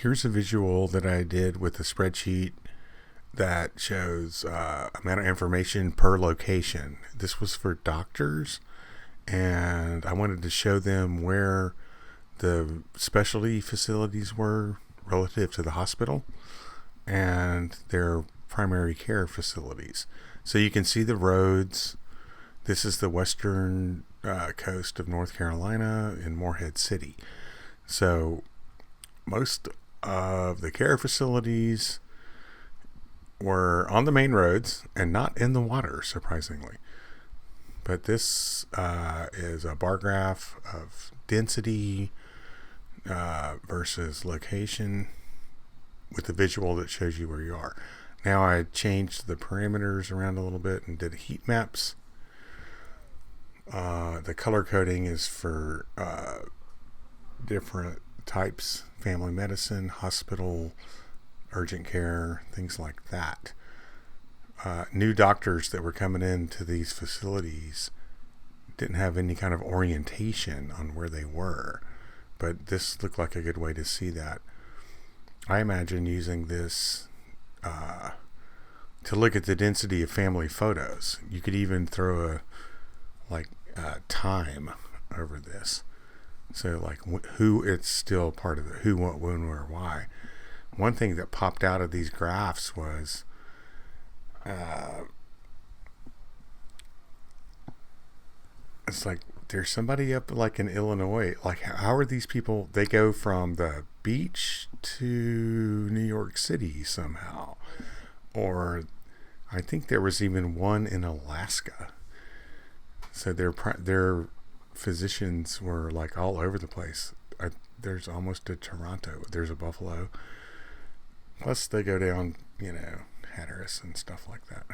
here's a visual that I did with a spreadsheet that shows amount of information per location. This was for doctors, and I wanted to show them where the specialty facilities were relative to the hospital and their primary care facilities. So you can see the roads. This is the western coast of North Carolina in Morehead City. So most of the care facilities were on the main roads and not in the water, surprisingly. But this is a bar graph of density versus location with a visual that shows you where you are. Now I changed the parameters around a little bit and did heat maps. The color coding is for different types: family medicine, hospital, urgent care, things like that. New doctors that were coming into these facilities didn't have any kind of orientation on where they were, but this looked like a good way to see that. I imagine using this to look at the density of family photos. You could even throw a time over this. So like who it's still part of the who, what, when, where, why. One thing that popped out of these graphs was it's like there's somebody up like in Illinois. Like how are these people? They go from the beach to New York City somehow, or I think there was even one in Alaska. So their physicians were like all over the place. There's almost a Toronto. There's a Buffalo. Plus they go down, Hatteras and stuff like that.